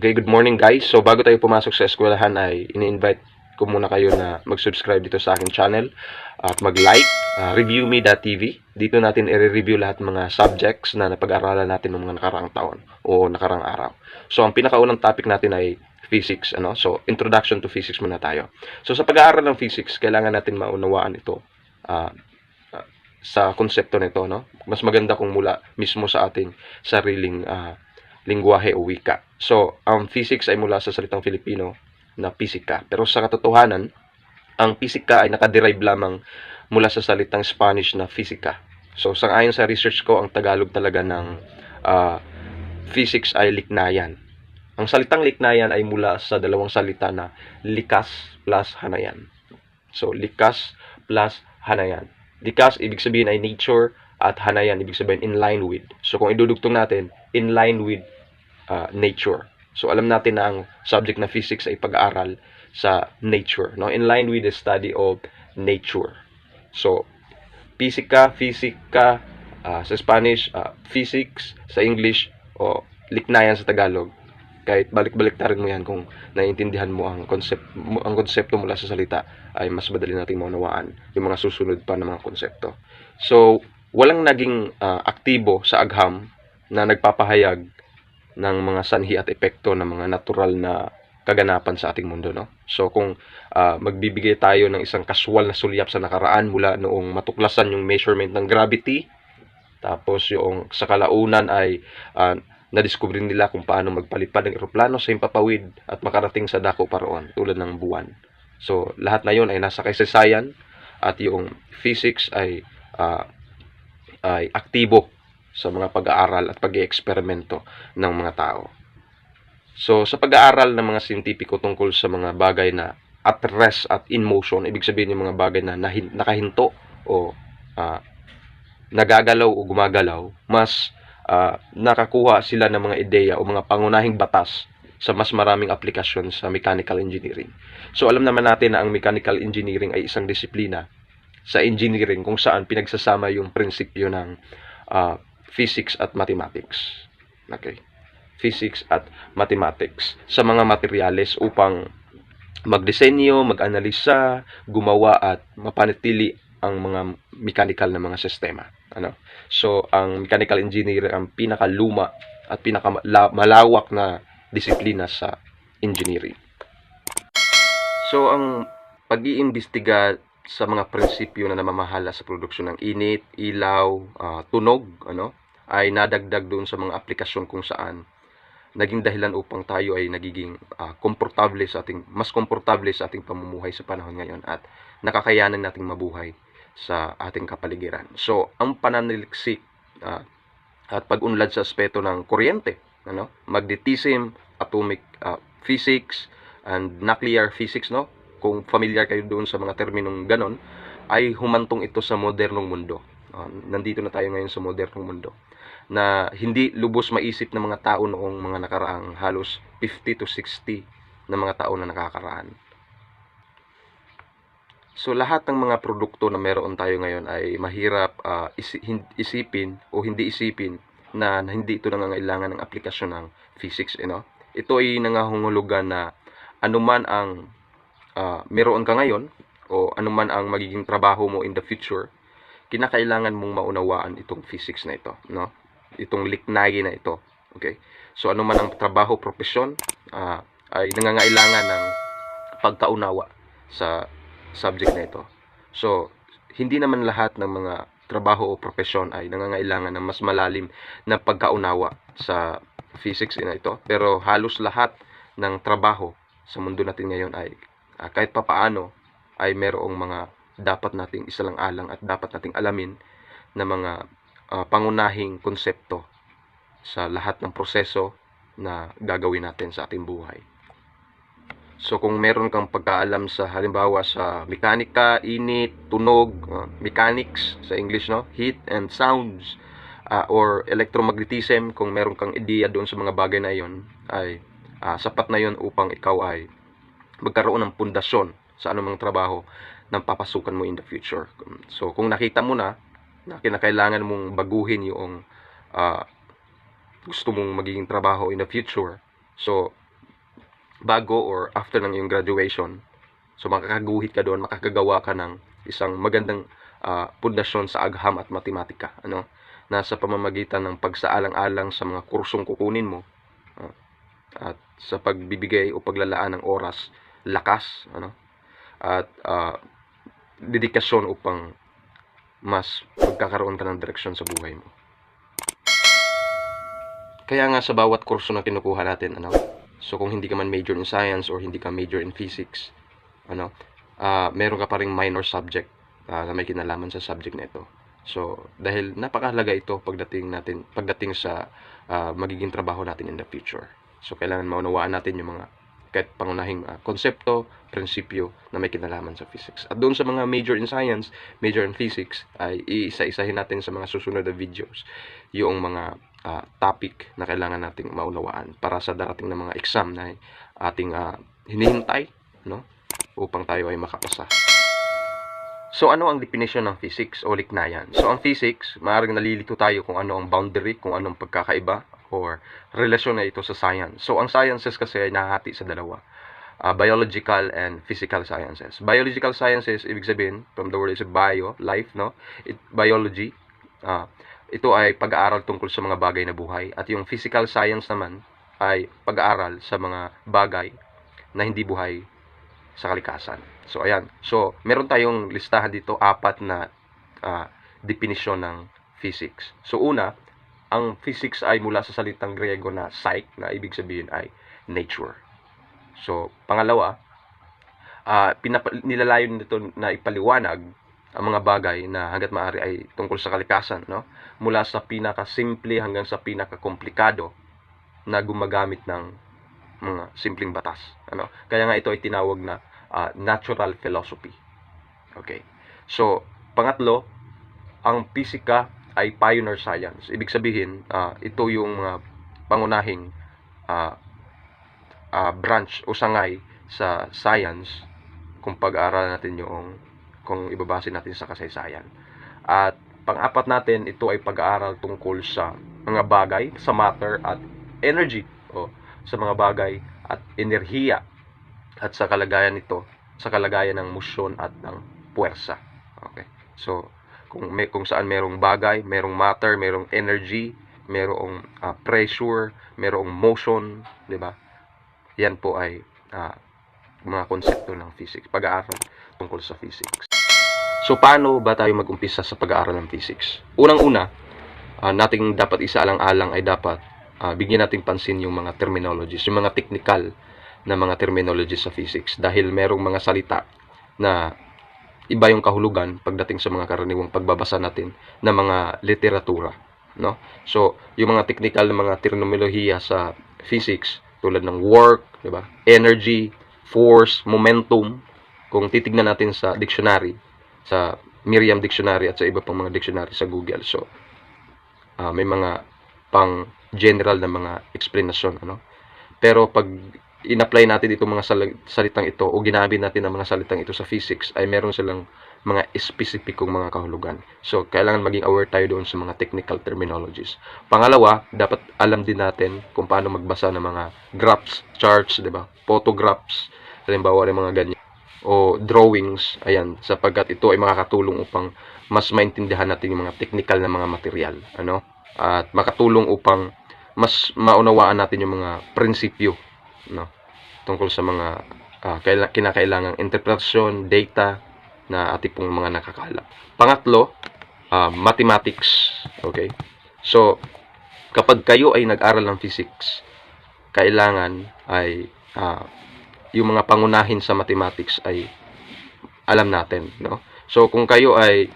Okay, good morning guys. So bago tayo pumasok sa eskwelahan ay ini-invite ko muna kayo na mag-subscribe dito sa aking channel at mag-like, reviewme.tv. Dito natin i-review lahat ng mga subjects na napag-aralan natin ng mga nakaraang taon o nakaraang araw. So ang pinakaunang topic natin ay physics, ano? So introduction to physics muna tayo. So sa pag-aaral ng physics, kailangan natin maunawaan ito sa konsepto nito, no? Mas maganda kung mula mismo sa ating sariling lingwahe o wika. So, ang physics ay mula sa salitang Filipino na pisika. Pero sa katotohanan, ang pisika ay nakaderive lamang mula sa salitang Spanish na física. So, ayon sa research ko, ang Tagalog talaga ng physics ay liknayan. Ang salitang liknayan ay mula sa dalawang salita na likas plus hanayan. So, likas plus hanayan. Likas, ibig sabihin ay nature, at hanayan, ibig sabihin in line with. So, kung idudugtong natin, in line with nature. So, alam natin na ang subject na physics ay pag-aaral sa nature, no? In line with the study of nature. So, pisika, sa Spanish, physics, sa English, o liknayan sa Tagalog. Kahit balik-baliktarin mo yan kung naiintindihan mo ang konsepto mula sa salita, ay mas madali nating maunawaan yung mga susunod pa ng mga konsepto. So, walang naging aktibo sa agham na nagpapahayag ng mga sanhi at epekto ng mga natural na kaganapan sa ating mundo, no? So kung magbibigay tayo ng isang casual na sulyap sa nakaraan mula noong matuklasan yung measurement ng gravity, tapos yung sa kalaunan ay nadiskubre nila kung paano magpalipad ng eroplano sa himpapawid at makarating sa dako paroon tulad ng buwan. So lahat na yon ay nasa kasaysayan, at yung physics ay aktibo sa mga pag-aaral at pag-eeksperimento ng mga tao. So, sa pag-aaral ng mga siyentipiko tungkol sa mga bagay na at rest at in motion, ibig sabihin yung mga bagay na nakahinto o nagagalaw o gumagalaw, mas nakakuha sila ng mga ideya o mga pangunahing batas sa mas maraming aplikasyon sa mechanical engineering. So, alam naman natin na ang mechanical engineering ay isang disiplina sa engineering kung saan pinagsasama yung prinsipyo ng physics at mathematics. Okay. Physics at mathematics sa mga materyales upang magdisenyo, mag-analisa, gumawa at mapanatili ang mga mechanical na mga sistema. Ano? So, ang mechanical engineering ang pinakaluma at pinakamalawak na disiplina sa engineering. So, ang pag-iimbestiga sa mga prinsipyo na namamahala sa produksyon ng init, ilaw, tunog, ay nadagdag doon sa mga aplikasyon kung saan naging dahilan upang tayo ay nagiging mas komportable sa ating pamumuhay sa panahon ngayon at nakakayanan nating mabuhay sa ating kapaligiran. So, ang pananaliksik at pag-unlad sa aspeto ng kuryente, magnetism, atomic physics, and nuclear physics, no? Kung familiar kayo doon sa mga terminong ganon, ay humantong ito sa modernong mundo. Nandito na tayo ngayon sa modernong mundo na hindi lubos maisip ng mga tao noong mga nakaraang halos 50 to 60 na mga taon na nakakaraan. So lahat ng mga produkto na meron tayo ngayon ay mahirap isipin o hindi isipin na hindi ito nangangailangan ng aplikasyon ng physics. Ito ay nangahulugan na anuman ang meron ka ngayon o anuman ang magiging trabaho mo in the future, kinakailangan mong maunawaan itong physics na ito, no? Itong liknayi na ito. Okay? So anuman ang trabaho, profesyon, ay nangangailangan ng pagkaunawa sa subject na ito. So hindi naman lahat ng mga trabaho o profesyon ay nangangailangan ng mas malalim na pagkaunawa sa physics na ito, pero halos lahat ng trabaho sa mundo natin ngayon ay kahit papaano ay merong mga dapat nating isalang-alang at dapat nating alamin na mga pangunahing konsepto sa lahat ng proseso na gagawin natin sa ating buhay. So kung meron kang pagkaalam sa halimbawa sa mekanika, init, tunog, mechanics sa English, no? Heat and sounds, or electromagnetism, kung meron kang ideya doon sa mga bagay na iyon, ay sapat na yon upang ikaw ay magkaroon ng pundasyon sa anumang trabaho ng papasukan mo in the future. So kung nakita mo na kinakailangan mong baguhin yung gusto mong magiging trabaho in the future, so bago or after ng iyong graduation. So makakaguhit ka doon, makakagawa ka ng isang magandang pundasyon sa agham at matematika, ano, na sa pamamagitan ng pagsaalang-alang sa mga kursong kukunin mo, at sa pagbibigay o paglalaan ng oras, lakas, ano, at dedikasyon upang mas magkakaroon ka ng direksyon sa buhay mo. Kaya nga sa bawat kurso na kinukuha natin, ano, so kung hindi ka man major in science or hindi ka major in physics, ano, meron ka pa ring minor subject na may kinalaman sa subject na ito. So dahil napakahalaga ito pagdating sa magiging trabaho natin in the future. So kailangan maunawaan natin yung mga kahit pangunahing konsepto, prinsipyo na may kinalaman sa physics. At doon sa mga major in science, major in physics, ay iisa-isahin natin sa mga susunod na videos yung mga topic na kailangan nating maunawaan para sa darating na mga exam na ating hinihintay, no, upang tayo ay makapasa. So ano ang definition ng physics o liknayan? So ang physics, maaaring nalilito tayo kung ano ang boundary, kung anong pagkakaiba or relasyon na ito sa science. So ang sciences kasi ay nahati sa dalawa, biological and physical sciences. Biological sciences, ibig sabihin, from the word is bio, life, no? Biology, ito ay pag-aaral tungkol sa mga bagay na buhay. At yung physical science naman ay pag-aaral sa mga bagay na hindi buhay sa kalikasan. So ayan. So meron tayong listahan dito, 4 na definisyon ng physics. So una, ang physics ay mula sa salitang Griego na psyche, na ibig sabihin ay nature. So pangalawa, nilalayo nito na ipaliwanag ang mga bagay na hangga't maaari ay tungkol sa kalikasan, no? Mula sa pinakasimple hanggang sa pinakakomplikado na gumagamit ng mga simpleng batas, ano? Kaya nga ito ay tinawag na natural philosophy. Okay. So, pangatlo, ang pisika ay pioneer science. Ibig sabihin, ito yung pangunahing branch o sangay sa science kung pag-aaralan natin kung ibabase natin sa kasaysayan. At pang-apat natin, ito ay pag-aaral tungkol sa mga bagay, sa matter at energy, o sa mga bagay at enerhiya, at sa kalagayan nito, sa kalagayan ng motion at ng puwersa. Okay. So, kung saan merong bagay, merong matter, merong energy, merong pressure, merong motion, 'di ba? Yan po ay mga konsepto ng physics, pag-aaral tungkol sa physics. So, paano ba tayo mag-umpisa sa pag-aaral ng physics? Unang-una, nating dapat isaalang-alang ay dapat bigyan nating pansin yung mga terminologies, yung mga technical na mga terminologies sa physics, dahil merong mga salita na iba yung kahulugan pagdating sa mga karaniwang pagbabasa natin ng mga literatura, no? So, yung mga technical na mga terminolohiya sa physics tulad ng work, 'di ba? Energy, force, momentum, kung titignan natin sa dictionary, sa Merriam Dictionary at sa iba pang mga dictionary sa Google. So, may mga pang general na mga explanation, ano? Pero pag in-apply natin itong mga salitang ito o ginamit natin ang mga salitang ito sa physics, ay meron silang mga espesipikong mga kahulugan. So, kailangan maging aware tayo doon sa mga technical terminologies. Pangalawa, dapat alam din natin kung paano magbasa ng mga graphs, charts, 'di ba? Photographs, halimbawa ng mga ganyan, o drawings, ayan, sapagkat ito ay makakatulong upang mas maintindihan natin yung mga technical na mga material, ano? At makatulong upang mas maunawaan natin yung mga prinsipyo, no, tungkol sa mga kinakailangang interpretasyon, data na ating pong mga nakakalap. Pangatlo, mathematics. Okay? So, kapag kayo ay nag-aral ng physics, kailangan ay yung mga pangunahin sa mathematics ay alam natin, no? So, kung kayo ay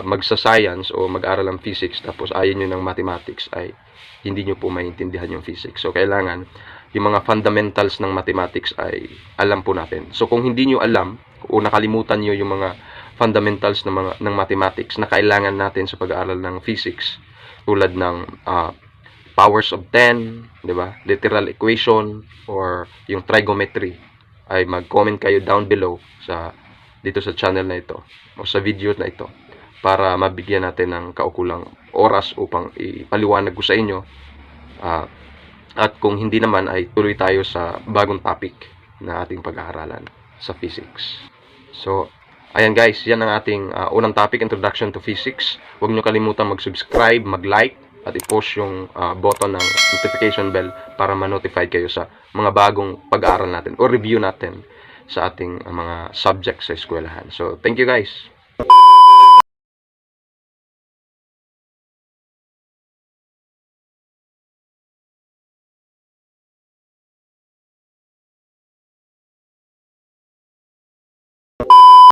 magsa-science o mag-aral ng physics tapos ayaw nyo ng mathematics, ay hindi nyo po maintindihan yung physics. So, kailangan yung mga fundamentals ng mathematics ay alam po natin. So, kung hindi nyo alam o nakalimutan nyo yung mga fundamentals ng mathematics na kailangan natin sa pag-aaral ng physics, tulad ng powers of 10, 'di ba? Literal equation or yung trigonometry, ay mag-comment kayo down below dito sa channel na ito o sa video na ito para mabigyan natin ng kaukulang oras upang ipaliwanag ko sa inyo At kung hindi naman ay tuloy tayo sa bagong topic na ating pag-aaralan sa physics. So, ayan guys, yan ang ating unang topic, Introduction to Physics. Huwag nyo kalimutan mag-subscribe, mag-like, at i-push yung button ng notification bell para ma-notify kayo sa mga bagong pag-aaral natin o review natin sa ating mga subjects sa eskwelahan. So, thank you guys!